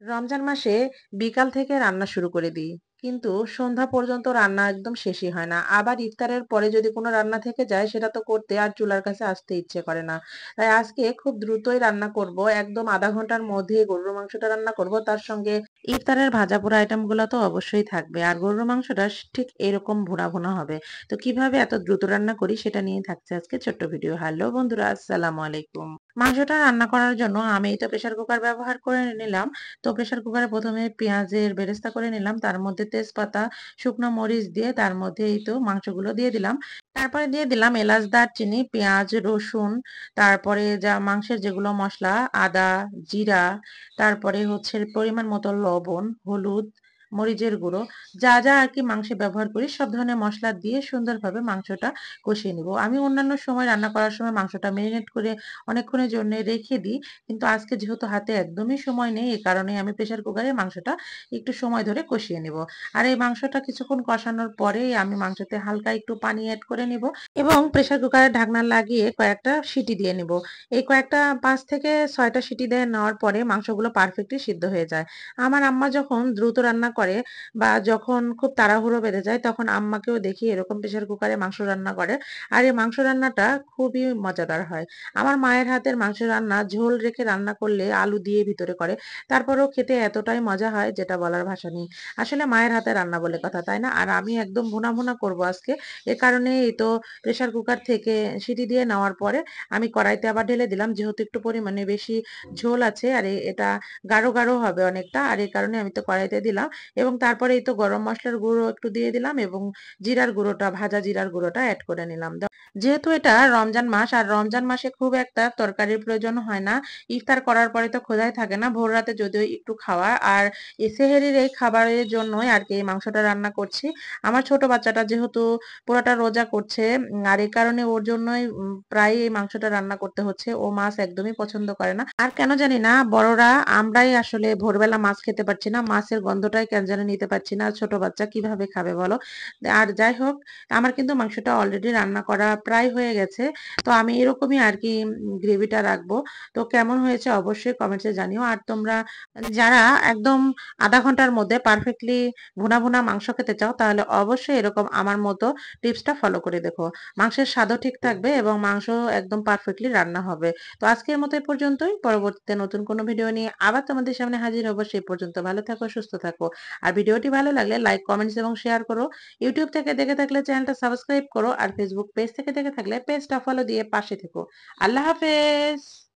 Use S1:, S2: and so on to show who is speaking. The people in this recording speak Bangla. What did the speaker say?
S1: রমজান মাসে বিকাল থেকে রান্না শুরু করে দিই। কিন্তু সন্ধ্যা পর্যন্ত রান্না একদম শেষই হয় না। আবার ইফতারের পরে যদি কোনো রান্না থেকে যায় সেটা তো করতে আর চুলার কাছে আসতে ইচ্ছে করে না। তাই আজকে খুব দ্রুতই রান্না করব। একদম ০.৫ ঘন্টার মধ্যেই গরুর মাংসটা রান্না করব। তার সঙ্গে ইফতারের ভাজা-পোড়া আইটেমগুলো তো অবশ্যই থাকবে। আর গরুর মাংসটা ঠিক এরকম ভুনা, ভুনা হবে। তো কিভাবে এত দ্রুত রান্না করি সেটা নিয়ে থাকছে আজকে ছোট্ট ভিডিও। হ্যালো বন্ধুরা, আসসালামু আলাইকুম। মাংসটা রান্না করার জন্য আমি তো প্রেসার কুকার ব্যবহার করে নিলাম। তো প্রেসার কুকারে ১ম এ পেঁয়াজের বেরেস্তা করে নিলাম। তার মধ্যে তেজপাতা, শুকনো মরিচ দিয়ে তার মধ্যে এই তো মাংসগুলো দিয়ে দিলাম। তারপরে দিয়ে দিলাম এলাচ, দারচিনি, পেঁয়াজ, রসুন, তারপরে যা মাংসের যেগুলো মসলা আদা, জিরা, তারপরে হচ্ছে পরিমাণ মতো লবণ, হলুদ, মরিচের গুঁড়ো, যা, যা আরকি মাংসে ব্যবহার করি সব ধরনের মসলা দিয়ে সুন্দরভাবে মাংসটা কষিয়ে নিব। আমি অন্যান্য সময় রান্না করার সময় মাংসটা মেরিনেট করে অনেকক্ষণের জন্য রেখে দিই। কিন্তু আজকে যেহেতু হাতে একদমই সময় নেই, এই কারণে আমি প্রেসার কুকারে মাংসটা একটু সময় ধরে কষিয়ে নিব। আর এই মাংসটা কিছুক্ষণ কষানোর পরেই আমি মাংসতে হালকা একটু পানি এড করে নিব এবং প্রেসার কুকারের ঢাকনা লাগিয়ে কয়েকটা সিটি দিয়ে নিব। এই কয়েকটা ৫ থেকে ৬ টা সিটি দিয়ে নেওয়ার পরে মাংসগুলো পারফেক্টলি সিদ্ধ হয়ে যায়। আমার আম্মা যখন দ্রুত রান্না করে বা যখন খুব তাড়াহুড়ো বেঁধে যায় তখন আম্মাকেও দেখি এরকম প্রেসার কুকারে মাংস রান্না করে। আর এই মাংস রান্নাটা খুবই মজাদার হয়। আমার মায়ের হাতের মাংস রান্না ঝোল রেখে রান্না করলে আলু দিয়ে ভিতরে করে। তারপরেও খেতে এতটাই মজা হয় যেটা বলার ভাষা নেই। আসলে মায়ের হাতের রান্না বলে কথা, তাই না? আর আমি একদম ভুনা, ভুনা করব আজকে। এ কারণে এই তো প্রেসার কুকার থেকে সিটি দিয়ে নেওয়ার পরে আমি কড়াইতে আবার ঢেলে দিলাম। যেহেতু একটু পরিমাণে বেশি ঝোল আছে আর এটা গাঢ়, গাঢ় হবে অনেকটা। আর এই কারণে আমি তো কড়াইতে দিলাম এবং তারপরে এই তো গরম মসলার গুঁড়ো একটু দিয়ে দিলাম এবং জিরার গুঁড়োটা, ভাজা জিরার গুঁড়োটা এড করে নিলাম। যেহেতু এটা রমজান মাস আর রমজান মাসে খুব একটা তরকারির প্রয়োজন হয় না। ইফতার করার পরে তো খোদাই থাকে না। ভোর রাতে যদিও একটু খাওয়া আর এই সেহরির এই খাবারের জন্যই আরকি এই মাংসটা রান্না করছি। আমার ছোট বাচ্চাটা যেহেতু পুরাটা রোজা করছে আর এই কারণে ওর জন্যই প্রায়ই এই মাংসটা রান্না করতে হচ্ছে। ও মাছ একদমই পছন্দ করে না। আর কেন জানি না বড়রা আমরাই আসলে ভোরবেলা মাছ খেতে পারছি না। মাছের গন্ধটাই কেন জানি নিতে পারছি না। আর ছোট বাচ্চা কিভাবে খাবে বলো? আর যাই হোক আমার কিন্তু মাংসটা অলরেডি রান্না করা প্রায় হয়ে গেছে। তো আমি এরকমই আরকি গ্রেভিটা রাখবো। তো কেমন হয়েছে অবশ্যই কমেন্টসে জানিও। আর তোমরা যারা একদম ০.৫ ঘন্টার মধ্যে পারফেক্টলি ভুনা, ভুনা মাংস খেতে চাও তাহলে অবশ্যই এরকম আমার মতো টিপসটা ফলো করে দেখো। মাংসের স্বাদও ঠিক থাকবে এবং মাংস একদম পারফেক্টলি রান্না হবে। তো আজকের মতো এই পর্যন্তই। পরবর্তীতে নতুন কোনো ভিডিও নিয়ে আবার তোমাদের সামনে হাজির হব। সেই পর্যন্ত ভালো থাকো, সুস্থ থাকো। আর ভিডিওটি ভালো লাগলে লাইক, কমেন্টস এবং শেয়ার করো। ইউটিউব থেকে দেখে থাকলে চ্যানেলটা সাবস্ক্রাইব করো আর ফেসবুক পেজ থেকে দেখে থাকলে পেজটা ফলো দিয়ে পাশে থেকো। আল্লাহ হাফেজ।